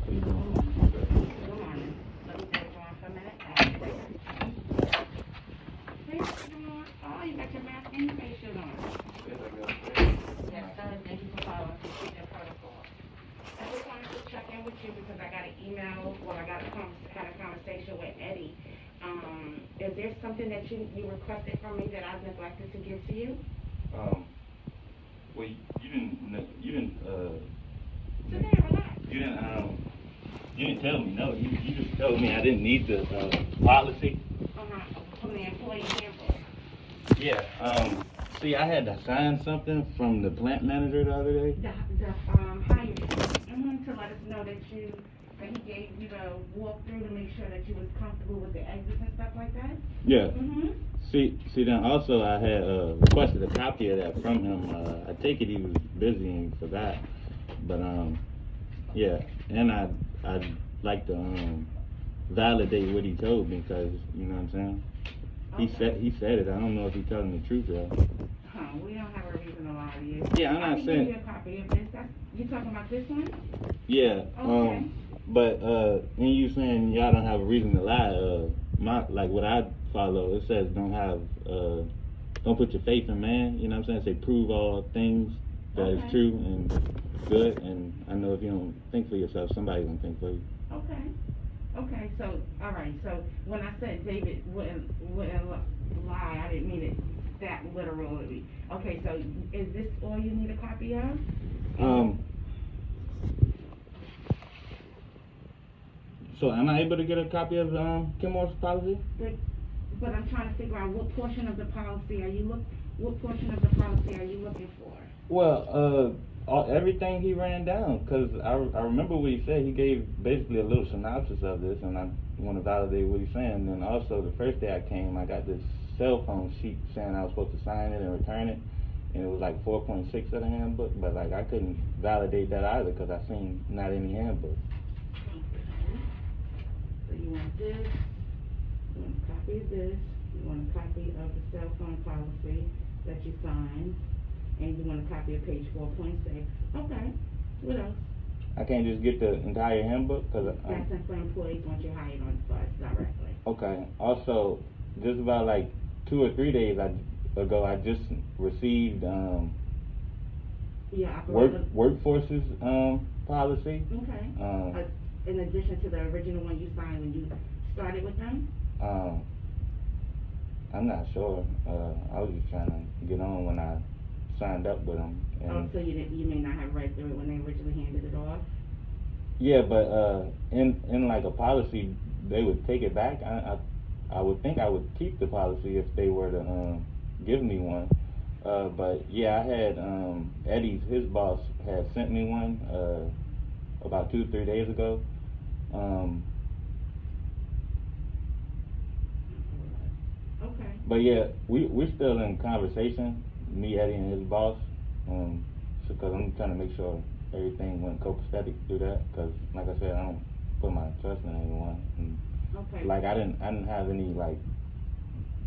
Good morning. Let me stay on for a minute. Hey, Kenmore. Oh, you got your mask and your face shield on. Yes, sir. Thank you for following the protocol. I just wanted to check in with you because I got an email, well, I had a conversation with Eddie. Is there something that you requested from me that I've neglected to give to you? Well, you didn't, Sit down, relax. you didn't tell me, no, you just told me I didn't need the, policy. From the employee handbook. Yeah, see, I had to sign something from the plant manager the other day. The hire to let us know that he gave you the walkthrough to make sure that you was comfortable with the exits and stuff like that? Yeah. Mm-hmm. See, then also I had, requested a copy of that from him. I take it he was busy and forgot. But, yeah, and I'd like to, validate what he told me, cause, you know what I'm saying? Okay. He said it. I don't know if he's telling the truth though. We don't have a reason to lie to you. Yeah, I'm not I can saying. give you a copy of this. You talking about this one? Yeah. Okay. But and you saying y'all don't have a reason to lie. Like what I follow, it says don't put your faith in man. You know what I'm saying? Say prove all things that is true and good. And I know if you don't think for yourself, somebody's gonna think for you. Okay. Okay, so, all right, so when I said David wouldn't lie, I didn't mean it that literally. Okay, so is this all you need a copy of? So am I able to get a copy of Kenmore's policy? But I'm trying to figure out what portion of the policy are you looking for? Well, everything he ran down, because I remember what he said. He gave basically a little synopsis of this, and I want to validate what he's saying. And also, the first day I came, I got this cell phone sheet saying I was supposed to sign it and return it, and it was like 4.6 of the handbook, but like I couldn't validate that either because I seen not any handbook. Okay. So you want this, you want a copy of this, you want a copy of the cell phone policy that you signed, and you want a copy of page 4.6. Okay. What else? I can't just get the entire handbook because that's for employees once you're hired on the bus directly. Okay. Also, just about like 2 or 3 days ago, I just received workforce's policy. Okay. In addition to the original one you signed when you started with them. I'm not sure. I was just trying to get on when I signed up with them. So you may not have read through it when they originally handed it off? Yeah, but in like a policy, they would take it back. I would think I would keep the policy if they were to give me one. But yeah, I had his boss had sent me one about 2 or 3 days ago. Okay. But yeah, we're still in conversation, me, Eddie, and his boss, because I'm trying to make sure everything went copacetic through that. Because like I said, I don't put my trust in anyone. And okay. Like I didn't have any like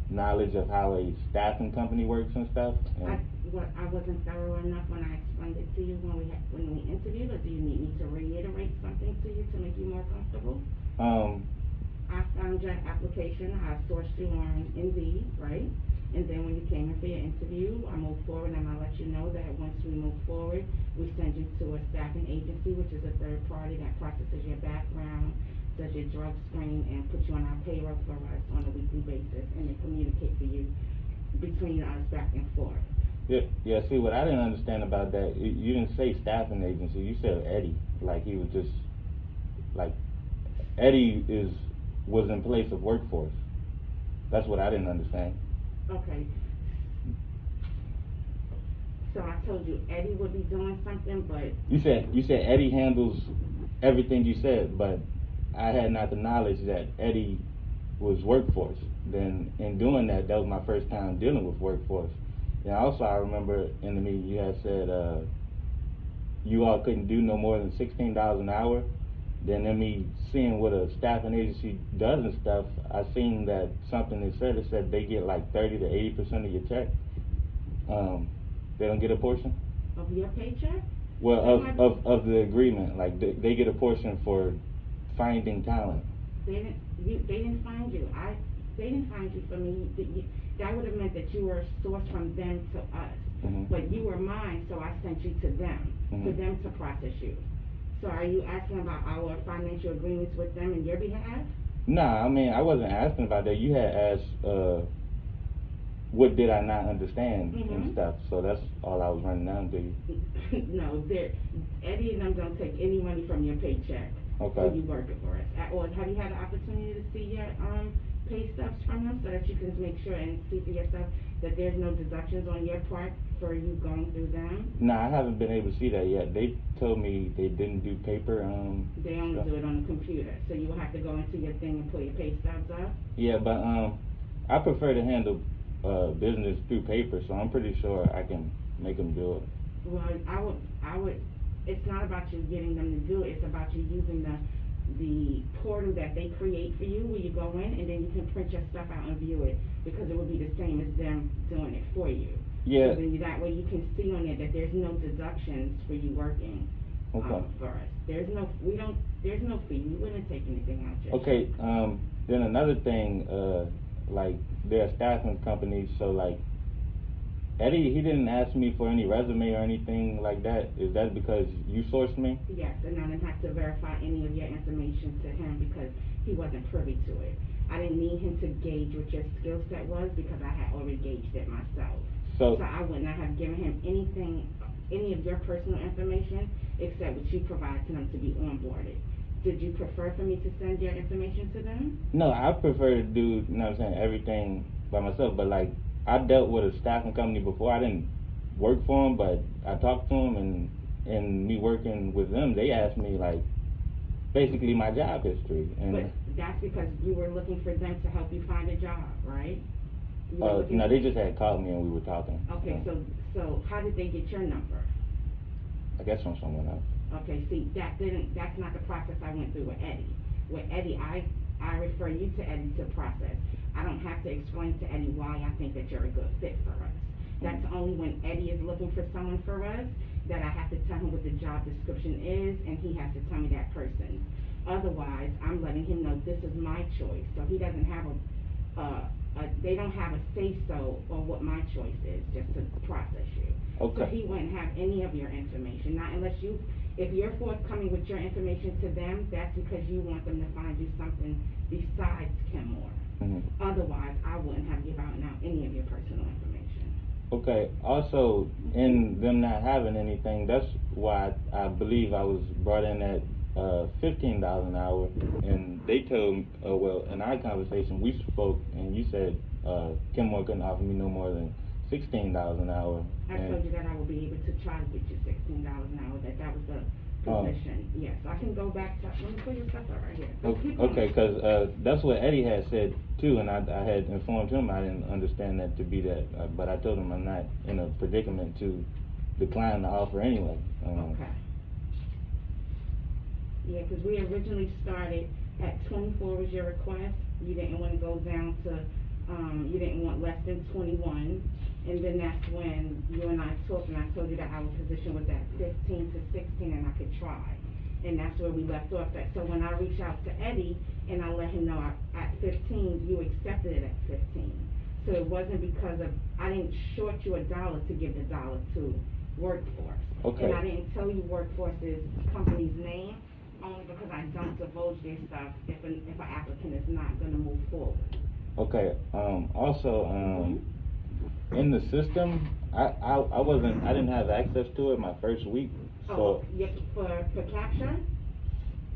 knowledge of how a staffing company works and stuff. And I wasn't thorough enough when I explained it to you when we interviewed, or do you need me to reiterate something to you to make you more comfortable? I found your application. I sourced you on Indeed, right? And then when you came in for your interview, I moved forward, and I let you know that once we move forward, we send you to a staffing agency, which is a third party that processes your background, does your drug screen, and puts you on our payroll for us on a weekly basis, and they communicate for you between us back and forth. Yeah. See, what I didn't understand about that, you didn't say staffing agency. You said Eddie, like he was just like Eddie was in place of workforce. That's what I didn't understand. Okay. So I told you Eddie would be doing something, but you said Eddie handles everything you said, but I had not the knowledge that Eddie was workforce. Then in doing that was my first time dealing with workforce. And also I remember in the meeting you had said you all couldn't do no more than $16 an hour. Then in me seeing what a staffing agency does and stuff, I seen that something it said they get like 30 to 80% of your check. They don't get a portion of your paycheck? Well, of the agreement, like they get a portion for finding talent. They didn't find you. They didn't find you for me. That would have meant that you were sourced from them to us. Mm-hmm. But you were mine, so I sent you to them, mm-hmm. for them to process you. So are you asking about our financial agreements with them in your behalf? Nah, I mean, I wasn't asking about that. You had asked, what did I not understand mm-hmm. and stuff. So that's all I was running down to you. No, Eddie and them don't take any money from your paycheck. Okay. When you working for us. Or have you had the opportunity to see your pay stubs from them so that you can make sure and see for yourself that there's no deductions on your part for you going through them? Nah, I haven't been able to see that yet. They told me they didn't do paper. They only stuff. do it on the computer, so you will have to go into your thing and pull your pay stubs up. Yeah, but I prefer to handle business through paper, so I'm pretty sure I can make them do it. Well, I would. It's not about you getting them to do it. It's about you using the portal that they create for you, where you go in and then you can print your stuff out and view it, because it would be the same as them doing it for you. Yeah. So then that way you can see on it that there's no deductions for you working. Okay. For us, there's no fee. We wouldn't take anything out your Okay. Then another thing, like they're a staffing company, so like Eddie, he didn't ask me for any resume or anything like that. Is that because you sourced me? Yes, and I didn't have to verify any of your information to him because he wasn't privy to it. I didn't need him to gauge what your skill set was because I had already gauged it myself. So I would not have given him any of your personal information except what you provide to them to be onboarded. Did you prefer for me to send your information to them? No, I prefer to do, you know what I'm saying, everything by myself, but like, I dealt with a staffing company before. I didn't work for them, but I talked to them, and me working with them, they asked me like basically my job history. And but that's because you were looking for them to help you find a job, right? No, they just had called me and we were talking. Okay, so how did they get your number? I guess from someone else. Okay, see, that's not the process I went through with Eddie. With Eddie, I refer you to Eddie to process. I don't have to explain to Eddie why I think that you're a good fit for us. That's only when Eddie is looking for someone for us that I have to tell him what the job description is, and he has to tell me that person. Otherwise, I'm letting him know this is my choice. So he doesn't have they don't have a say-so on what my choice is, just to process you. Okay. So he wouldn't have any of your information, not unless if you're forthcoming with your information to them, that's because you want them to find you something besides Kenmore. Mm-hmm. Otherwise, I wouldn't have given out any of your personal information. Okay. Also, in them not having anything, that's why I believe I was brought in at $15 an hour, and they told well, in our conversation we spoke, and you said Kenmore couldn't offer me no more than $16 an hour. I told you that I would be able to try to get you $16 an hour. That was the position. Yes, I can go back to. Let me pull your stuff out right here. Okay, because that's what Eddie had said too, and I had informed him I didn't understand that to be that, but I told him I'm not in a predicament to decline the offer anyway. Okay. Yeah, because we originally started at 24 was your request. You didn't want to go down to, you didn't want less than 21. And then that's when you and I talked, and I told you that our position was at 15 to 16 and I could try. And that's where we left off at. So when I reached out to Eddie and I let him know at 15, you accepted it at 15. So it wasn't because of, I didn't short you $1 to give the dollar to Workforce. Okay. And I didn't tell you Workforce's company's name, only because I don't divulge their stuff if an applicant is not going to move forward. Okay. Also, in the system, I didn't have access to it my first week. So yeah, for capture?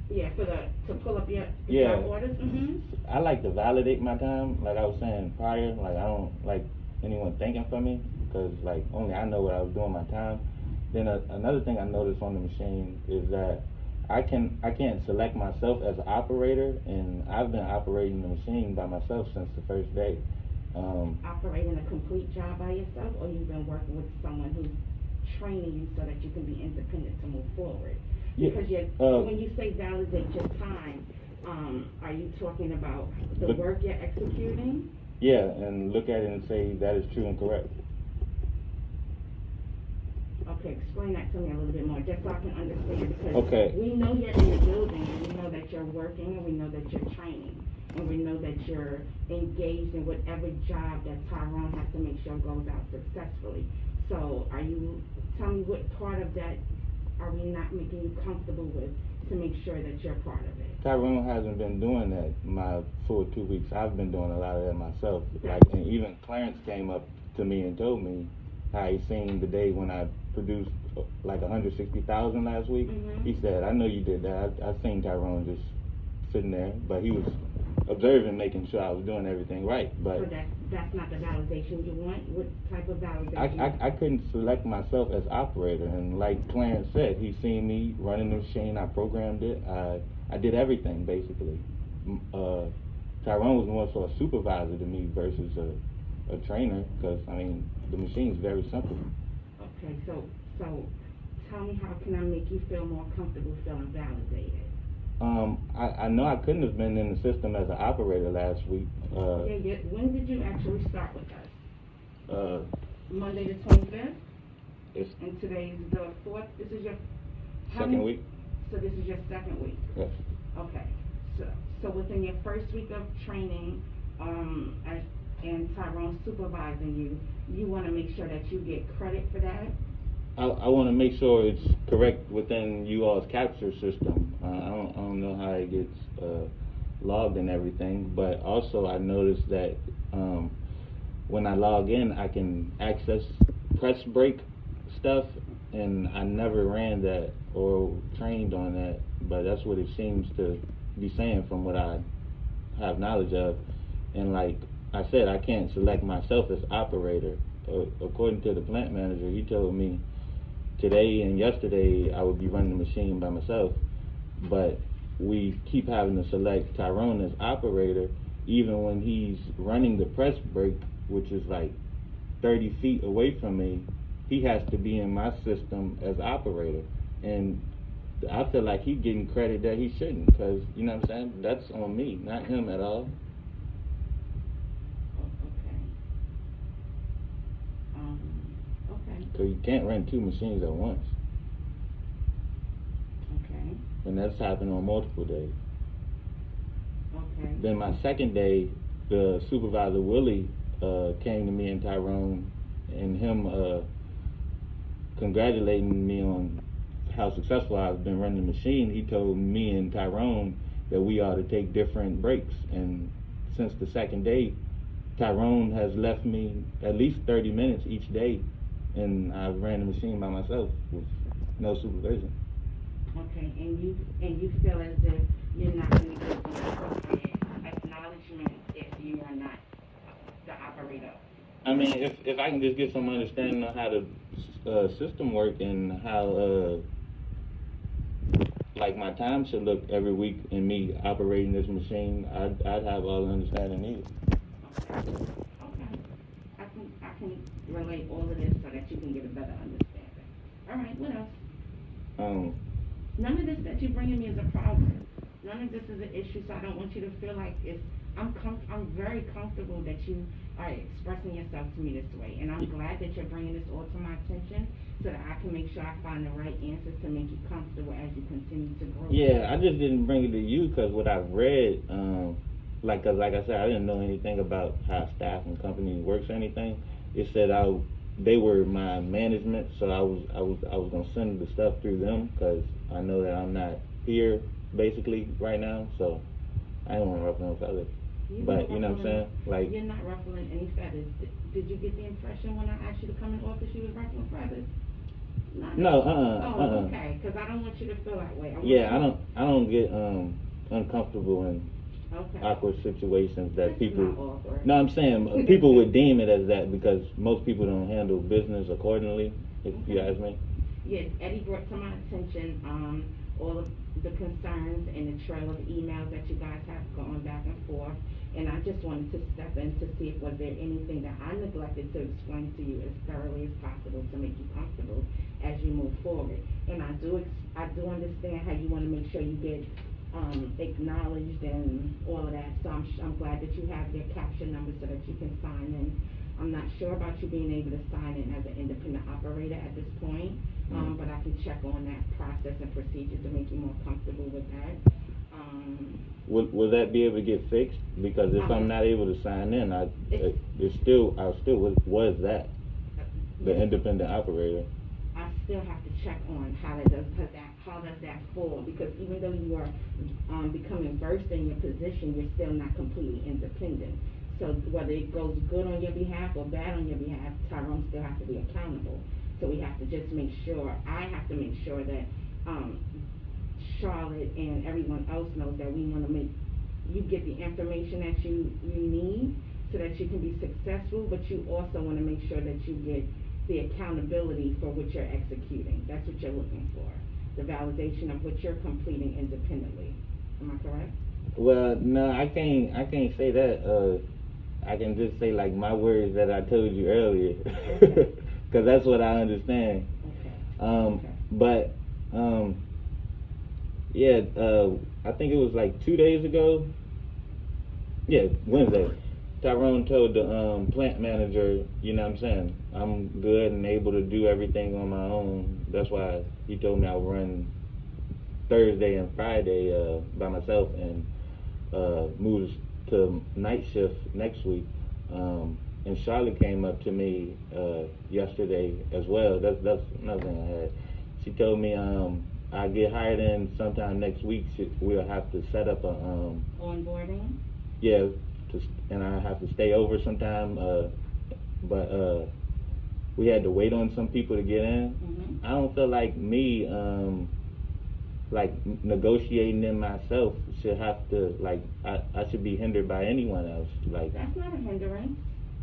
Yeah, to pull up your job orders? Mm-hmm. I like to validate my time, like I was saying prior. Like I don't like anyone thinking for me, because like only I know what I was doing my time. Then another thing I noticed on the machine is that I can't select myself as an operator, and I've been operating the machine by myself since the first day. Operating a complete job by yourself, or you've been working with someone who's training you so that you can be independent to move forward? Because when you say validate your time, are you talking about the work you're executing? Yeah, and look at it and say that is true and correct. Okay, explain that to me a little bit more, just so I can understand, because Okay. we know you're in the building, and we know that you're working, and we know that you're training, and we know that you're engaged in whatever job that Tyrone has to make sure goes out successfully. So tell me what part of that are we not making you comfortable with to make sure that you're part of it? Tyrone hasn't been doing that my full 2 weeks. I've been doing a lot of that myself. Like, and even Clarence came up to me and told me how he seen the day when I produced like 160,000 last week. Mm-hmm. He said, "I know you did that. I seen Tyrone just sitting there, but he was observing, making sure I was doing everything right." But so that's not the validation you want. What type of validation? I couldn't select myself as operator, and like Clarence said, he seen me running the machine. I programmed it. I did everything basically. Tyrone was more so a supervisor to me versus a trainer, because I mean the machine's very simple. Okay, so tell me, how can I make you feel more comfortable feeling validated? I know I couldn't have been in the system as an operator last week. Yeah. When did you actually start with us? Monday the 25th? And today's the 4th? This is your... second week. So this is your second week? Yes. Okay. So within your first week of training, and Tyrone supervising you, you want to make sure that you get credit for that? I want to make sure it's correct within you all's capture system. I don't know how it gets logged and everything, but also I noticed that when I log in, I can access press break stuff, and I never ran that or trained on that, but that's what it seems to be saying from what I have knowledge of. And like I said, I can't select myself as operator. According to the plant manager, he told me today and yesterday I would be running the machine by myself, but we keep having to select Tyrone as operator even when he's running the press brake, which is like 30 feet away from me. He has to be in my system as operator, and I feel like he's getting credit that he shouldn't, because, you know what I'm saying, that's on me, not him at all. Okay. Because you can't run two machines at once. Okay. And that's happened on multiple days. Okay. Then my second day, the supervisor, Willie, came to me and Tyrone, and him congratulating me on how successful I've been running the machine. He told me and Tyrone that we ought to take different breaks. And since the second day, Tyrone has left me at least 30 minutes each day, and I ran the machine by myself with no supervision. Okay, and you feel as if you're not going to get the acknowledgement if you are not the operator? I mean, if I can just get some understanding on how the system work and how like my time should look every week in me operating this machine, I'd have all the understanding needed. Okay. I can relate all of this so that you can get a better understanding. All right, what else? None of this that you're bringing me is a problem. None of this is an issue, so I don't want you to feel like I'm very comfortable that you are expressing yourself to me this way, and I'm glad that you're bringing this all to my attention so that I can make sure I find the right answers to make you comfortable as you continue to grow. Yeah, I just didn't bring it to you because what I've read, like I said, I didn't know anything about how staff and company works or anything. It said they were my management, so I was gonna send the stuff through them because I know that I'm not here basically right now, so I didn't want to ruffle no feathers. But you know what I'm saying? Like, you're not ruffling any feathers. Did you get the impression when I asked you to come in the office you was ruffling feathers? No, Okay, because I don't want you to feel that way. I don't get uncomfortable in awkward situations that people. No, I'm saying people would deem it as that because most people don't handle business accordingly. If you ask me. Yes, Eddie brought to my attention all of the concerns and the trail of emails that you guys have going back and forth, and I just wanted to step in to see if was there anything that I neglected to explain to you as thoroughly as possible to make you comfortable as you move forward. And I do understand how you want to make sure you get acknowledged and all of that. So I'm glad that you have their capture number so that you can sign in I'm not sure about you being able to sign in as an independent operator at this point, but I can check on that process and procedure to make you more comfortable with that. Will that be able to get fixed? Because if I'm not able to sign in, I still was that the independent operator. I still have to check on how does that fall, because even though you are becoming versed in your position, you're still not completely independent. So whether it goes good on your behalf or bad on your behalf, Tyrone still has to be accountable. So we have to just make sure, I have to make sure that Charlotte and everyone else knows that we want to make you get the information that you need so that you can be successful, but you also want to make sure that you get the accountability for what you're executing. That's what you're looking for, the validation of what you're completing independently. Am I correct? Well, no, I can't say that. I can just say like my words that I told you earlier, because that's what I understand. Okay. But yeah, I think it was like 2 days ago. Yeah, Wednesday. Tyrone told the plant manager, you know what I'm saying, I'm good and able to do everything on my own. That's why he told me I would run Thursday and Friday by myself and move to night shift next week. And Charlotte came up to me yesterday as well. That's another thing I had. She told me I get hired in sometime next week. We'll have to set up a onboarding. Yeah, and I have to stay over sometime. But we had to wait on some people to get in. Mm-hmm. I don't feel like me like negotiating in myself should have to I should be hindered by anyone else. Like that's not a hindrance.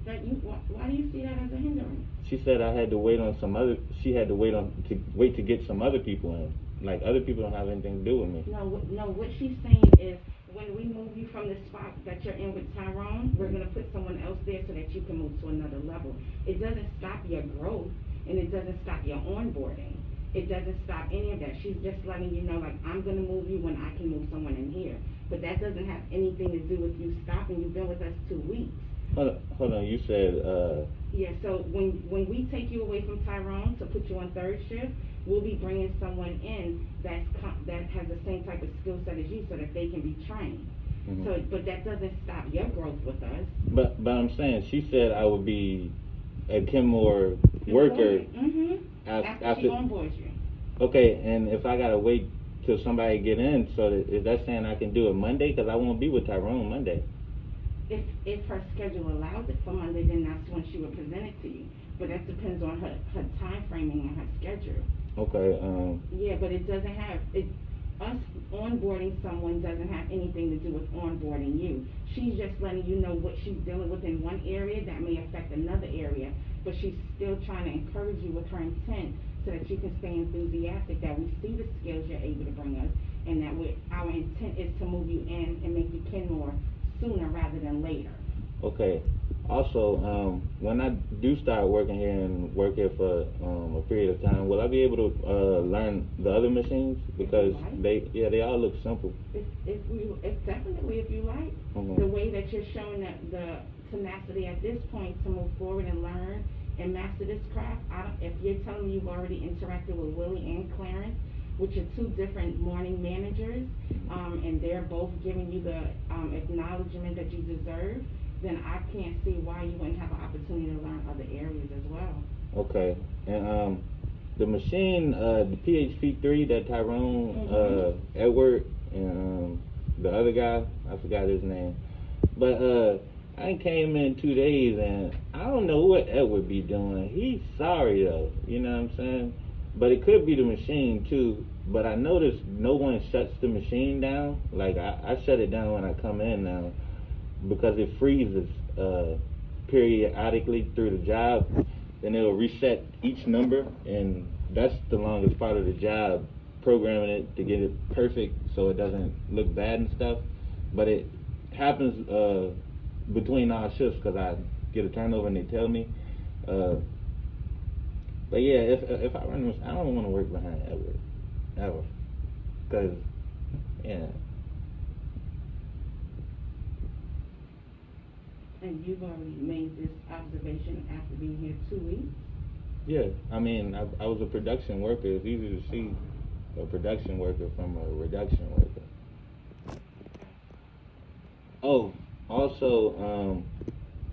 Why do you see that as a hindrance? She said I had to wait on some other. She had to wait to get some other people in. Like other people don't have anything to do with me. No. What she's saying is when we move you from the spot that you're in with Tyrone, we're gonna put someone else there so that you can move to another level. It doesn't stop your growth and it doesn't stop your onboarding. It doesn't stop any of that. She's just letting you know, like, I'm going to move you when I can move someone in here. But that doesn't have anything to do with you stopping. You've been with us 2 weeks. Hold on. You said... Yeah, so when we take you away from Tyrone to put you on third shift, we'll be bringing someone in that has the same type of skill set as you so that they can be trained. Mm-hmm. So, but that doesn't stop your growth with us. But I'm saying, she said I would be a Kenmore worker... Mm-hmm. After she onboards you. Okay, and if I gotta wait till somebody get in, so is that saying I can do it Monday? Because I won't be with Tyrone Monday. If her schedule allows it for Monday, then that's when she would present it to you. But that depends on her time framing and her schedule. Okay. Yeah, but it doesn't have us onboarding someone doesn't have anything to do with onboarding you. She's just letting you know what she's dealing with in one area that may affect another area, but she's still trying to encourage you with her intent so that you can stay enthusiastic, that we see the skills you're able to bring us, and that our intent is to move you in and make you Kenmore sooner rather than later. Okay. Also, when I do start working here and work here for a period of time, will I be able to learn the other machines? Because they all look simple. If definitely if you like. Mm-hmm. The way that you're showing the tenacity at this point to move forward and learn and master this craft. If you're telling me you've already interacted with Willie and Clarence, which are 2 different morning managers, and they're both giving you the acknowledgement that you deserve, then I can't see why you wouldn't have an opportunity to learn other areas as well. Okay. And the machine, the PHP3 that Tyrone, mm-hmm. Edward, and the other guy, I forgot his name. But I came in 2 days, and I don't know what Edward be doing. He's sorry, though. You know what I'm saying? But it could be the machine, too. But I noticed no one shuts the machine down. Like, I shut it down when I come in now, because it freezes periodically through the job. Then it'll reset each number, and that's the longest part of the job, programming it to get it perfect so it doesn't look bad and stuff. But it happens between our shifts because I get a turnover and they tell me. But yeah, if I run, I don't want to work behind Edward, ever, because yeah. And you've already made this observation after being here 2 weeks? Yeah, I mean, I was a production worker. It's easy to see a production worker from a reduction worker. Oh, also,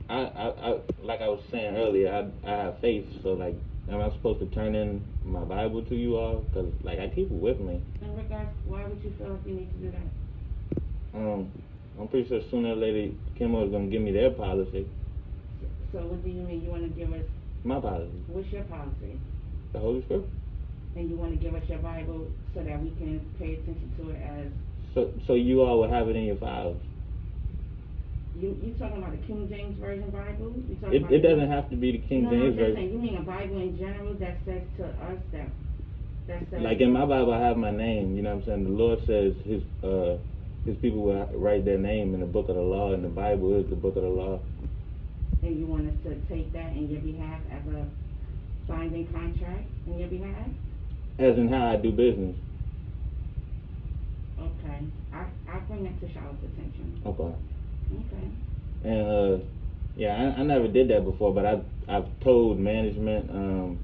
I like I was saying earlier, I have faith, so like, am I supposed to turn in my Bible to you all? Because, like, I keep it with me. In regards, why would you feel like you need to do that? I'm pretty sure sooner or later Kenmore is going to give me their policy. So what do you mean you want to give us? My policy. What's your policy? The Holy Scripture. And you want to give us your Bible so that we can pay attention to it as... So you all will have it in your files. You talking about the King James Version Bible? It doesn't have to be the King James Version. Saying, you mean a Bible in general that says to us that says... Like in my Bible I have my name, you know what I'm saying? The Lord says his people will write their name in the book of the law, and the Bible is the book of the law. And you want us to take that in your behalf as a binding contract in your behalf? As in how I do business. Okay. I'll bring that to Charlotte's attention. Okay. Okay. And yeah, I never did that before, but I've told management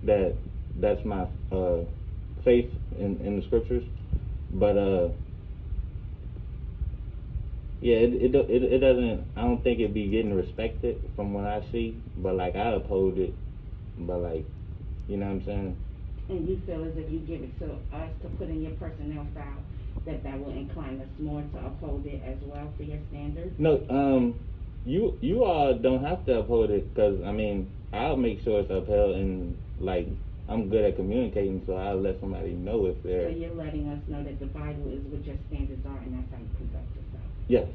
that that's my faith in the scriptures. But yeah, it doesn't. I don't think it'd be getting respected from what I see. But like I uphold it. But like, you know what I'm saying? And you feel as if you give it to us to put in your personnel file, that will incline us more to uphold it as well for your standards? No, you all don't have to uphold it, because I mean, I'll make sure it's upheld, and like I'm good at communicating, so I'll let somebody know if they're... So you're letting us know that the Bible is what your standards are, and that's how you conduct yourself? Yes.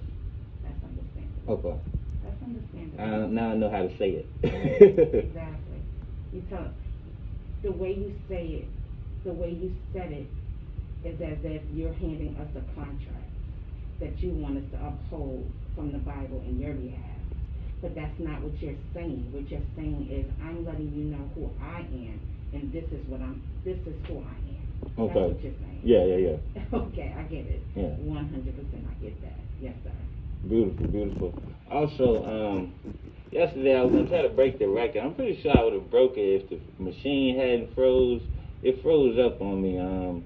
That's understandable. Okay. That's understandable. Now I know how to say it. Exactly. You tell the way you say it, the way you said it, is as if you're handing us a contract that you want us to uphold from the Bible in your behalf. But that's not what you're saying. What you're saying is, I'm letting you know who I am, and this is who I am. Okay. That's what you're saying. Yeah. Okay, I get it. Yeah. 100% I get that. Yes, sir. Beautiful. Also, yesterday I was gonna try to break the record. I'm pretty sure I would have broke it if the machine hadn't froze. It froze up on me.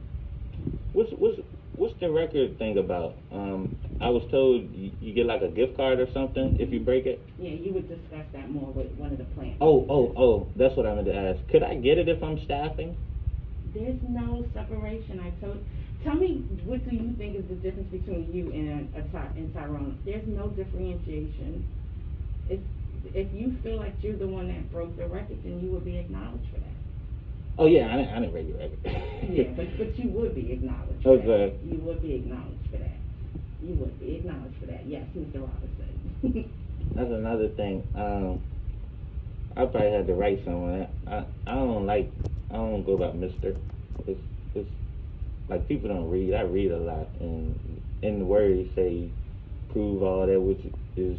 What's the record thing about? I was told you get like a gift card or something if you break it. Yeah, you would discuss that more with one of the plant. Oh, that's what I meant to ask. Could I get it if I'm staffing? There's no separation. Tell me, what do you think is the difference between you and Tyrone? There's no differentiation. If you feel like you're the one that broke the record, then you would be acknowledged for that. Oh yeah, I didn't break the record. Yeah, but you would be acknowledged for okay. that. You would be acknowledged for that. You would be acknowledged for that. Yes, Mr. Robinson. That's another thing. I probably had to write someone. I don't go about Mr. It's like people don't read. I read a lot, and in the word you say, prove all that which is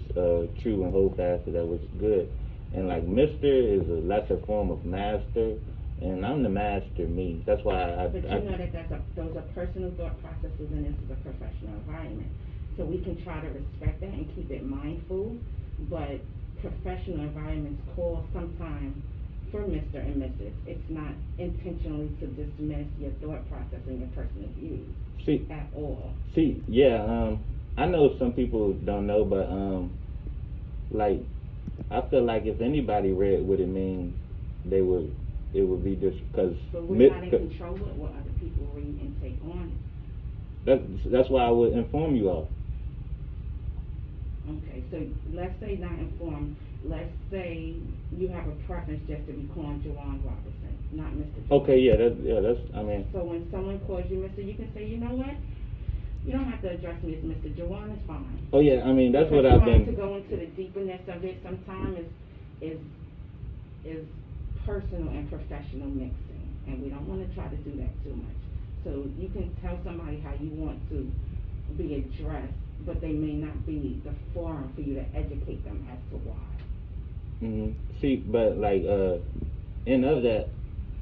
true and hold fast to that which is good. And like Mr. is a lesser form of master, and I'm the master me. That's why But you know that those are personal thought processes, and this is a professional environment. So we can try to respect that and keep it mindful, but professional environments call sometimes for Mr. and Mrs. It's not intentionally to dismiss your thought process and your personal views at all. I know some people don't know, but like I feel like if anybody read what it means, it would be just because. But we're not in control of what other people read and take on it. That's why I would inform you all. Okay, so let's say not informed. Let's say you have a preference just to be called Jawan Robinson, not Mr. Jawan. Okay, that's. I mean. So when someone calls you Mr., you can say, you know what? You don't have to address me as Mr. Jawan. It's fine. Oh yeah, I mean that's because what I've been. To go into the deepness of it sometimes is personal and professional mixing, and we don't want to try to do that too much. So you can tell somebody how you want to be addressed, but they may not be the forum for you to educate them as to why. See, but like in of that,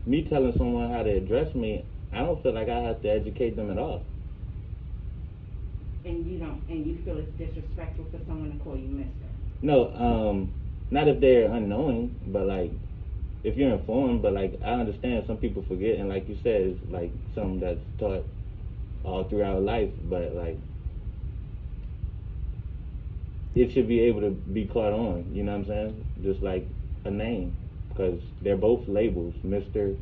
me telling someone how to address me, I don't feel like I have to educate them at all. And you feel it's disrespectful for someone to call you Mr. No, not if they're unknowing, but like if you're informed. But like I understand some people forget, and like you said, it's like something that's taught all throughout life. But like it should be able to be caught on. You know what I'm saying? Just like a name, because they're both labels, Mister,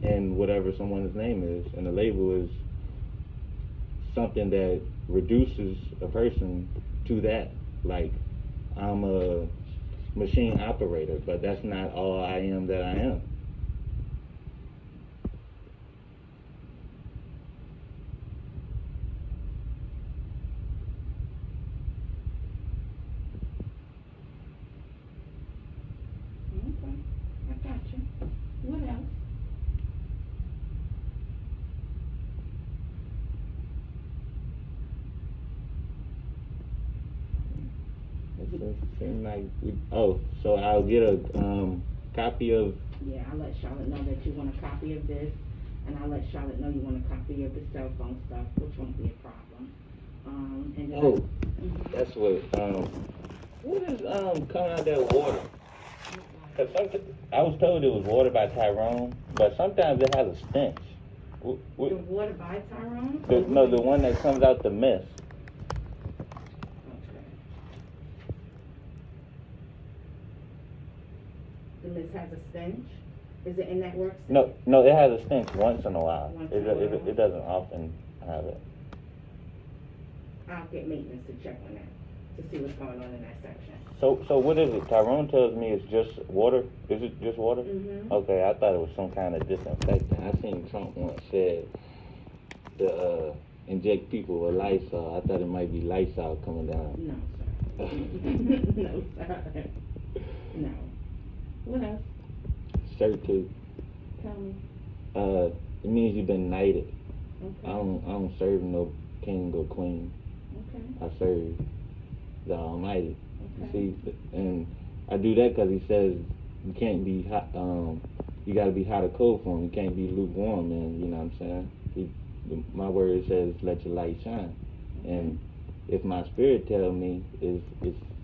and whatever someone's name is, and the label is something that reduces a person to that. Like I'm a machine operator, but that's not all I am that I am. Okay, I got you. What else? It seems like so I'll get a copy of. Yeah, I'll let Charlotte know that you want a copy of this, and I'll let Charlotte know you want a copy of the cell phone stuff, which won't be a problem. And then That's what is coming out that water? Cause I was told it was water by Tyrone, but sometimes it has a stench. The water by Tyrone? No, the one that comes out the mist. Okay. The mist has a stench? Is it in that work station? No, it has a stench once in a while. It It doesn't often have it. I'll get maintenance to check on that, to see what's going on in that section. So what is it? Tyrone tells me it's just water. Is it just water? Mm-hmm. Okay, I thought it was some kind of disinfectant. I seen Trump once said to inject people with Lysol. I thought it might be Lysol coming down. No, sir. No, sir. No. What else? Certitude. Tell me. It means you've been knighted. Okay. I don't serve no king or queen. Okay. I serve the Almighty. Okay. You see, and I do that because He says you can't be hot. You got to be hot or cold for Him. You can't be lukewarm, and you know what I'm saying. My word says, "Let your light shine." Okay. And if my spirit tells me, it's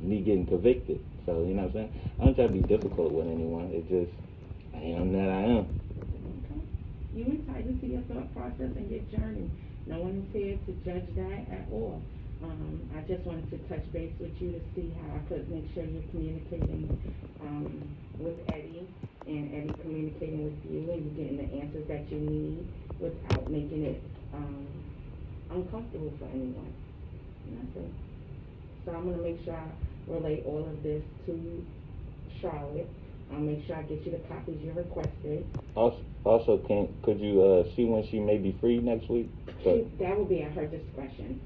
me getting convicted. So you know what I'm saying. I don't try to be difficult with anyone. It's just I am that I am. Okay. You're entitled to your thought process and your journey. No one is here to judge that at all. I just wanted to touch base with you to see how I could make sure you're communicating with Eddie, and Eddie communicating with you, and you're getting the answers that you need without making it uncomfortable for anyone. And that's it. So I'm going to make sure I relay all of this to Charlotte. I'll make sure I get you the copies you requested. Also, could you see when she may be free next week? That will be at her discretion.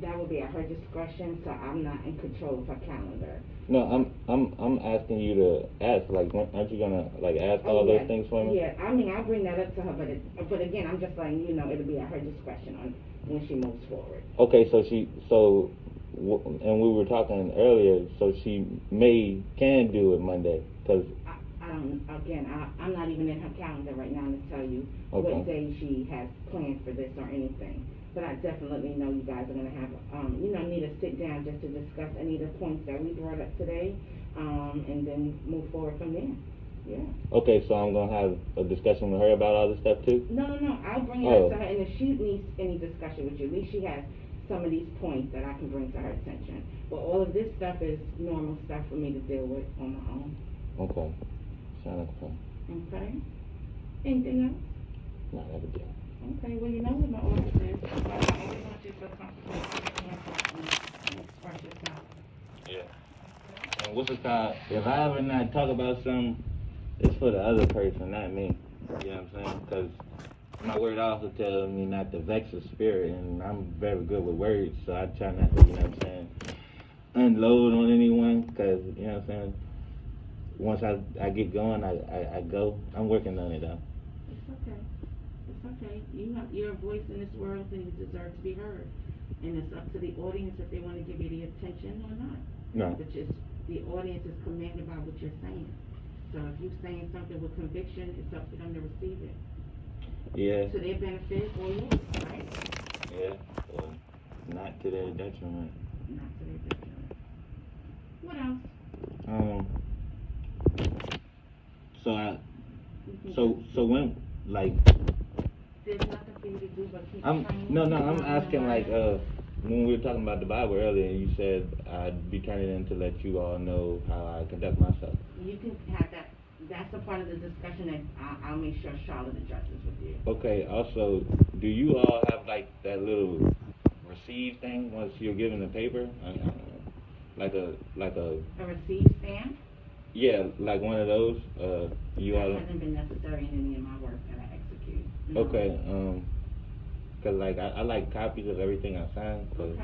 That will be at her discretion, so I'm not in control of her calendar. No, I'm asking you to ask. Like, aren't you gonna like ask all those things for me? Yeah, I mean, I'll bring that up to her, but again, I'm just letting you know it'll be at her discretion on when she moves forward. Okay, and we were talking earlier, so she can do it Monday, because I'm not even in her calendar right now to tell you what day she has planned for this or anything. But I definitely know you guys are going to have, need to sit down just to discuss any of the points that we brought up today, and then move forward from there. Yeah. Okay, so I'm going to have a discussion with her about all this stuff too? No. I'll bring it up to her, and if she needs any discussion with you, at least she has some of these points that I can bring to her attention. But all of this stuff is normal stuff for me to deal with on my own. Okay. Sounds okay. Okay. Anything else? No, that would be it. Okay, well, you know what my office is. So I always want you to feel comfortable and express yourself. Yeah. And what's the called? If I ever not talk about something, it's for the other person, not me. You know what I'm saying? Because my word also tells me not to vex the spirit, and I'm very good with words, so I try not to, you know what I'm saying, unload on anyone, because, you know what I'm saying, once I get going, I go. I'm working on it, though. It's okay. It's okay. You're a voice in this world, and you deserve to be heard. And it's up to the audience if they want to give you the attention or not. No. But the audience is commanded by what you're saying. So if you're saying something with conviction, it's up to them to receive it. Yeah. To their benefit or yours, right? Yeah. Well, not to their detriment. Not to their detriment. What else? So when, like, There's nothing for you to do but keep I'm training. asking, like, when we were talking about the Bible earlier, and you said I'd be turning in to let you all know how I conduct myself. You can have that. That's a part of the discussion that I'll make sure Charlotte addresses with you. Okay. Also, do you all have like that little receive thing once you're given the paper? Like a A receipt stamp? Yeah, like one of those. You That all hasn't been necessary in any of my work that I execute. No. Okay. Cause like I like copies of everything I sign. Cause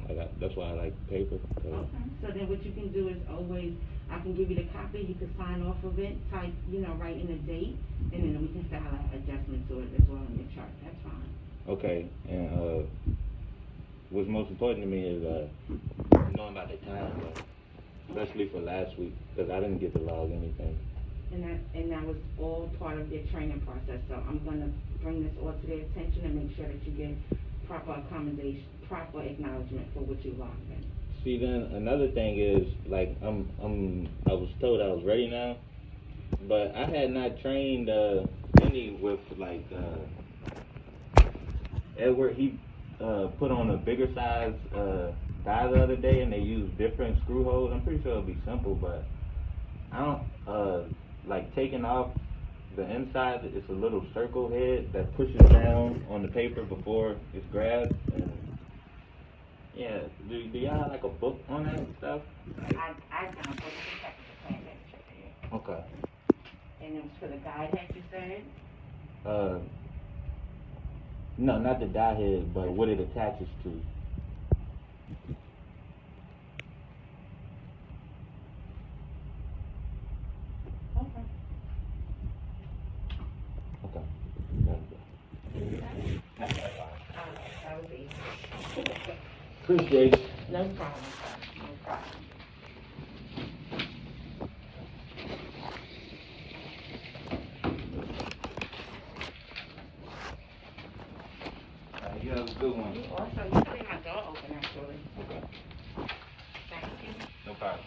Okay. that's why I like paper. Okay. So then what you can do is always, I can give you the copy, you can sign off of it, type, write in a date, and then we can style an adjustment to it as well in your chart. That's fine. Okay. And what's most important to me is knowing about the time, especially for last week, because I didn't get to log anything. And that was all part of your training process. So I'm gonna bring this all to their attention and make sure that you get proper accommodation, proper acknowledgement for what you logged in. See, then another thing is, like, I was told I was ready now, but I had not trained any with like Edward. He put on a bigger size die the other day, and they used different screw holes. I'm pretty sure it'll be simple, but I don't like taking off the inside. It's a little circle head that pushes down on the paper before it's grabbed. And yeah, do y'all have like a book on that stuff? I don't, but you can check the plan that check it. Okay. And it was for the guide that you said? No, not the die head, but what it attaches to. Okay. Okay. That was easy. Appreciate it. No problem, sir. No problem. You have a good one. You also, you can leave my door open, actually. Okay. Thank you. No problem.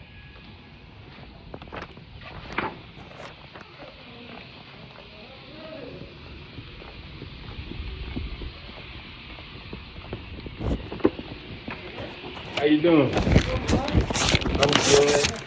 How you doing? I'm good.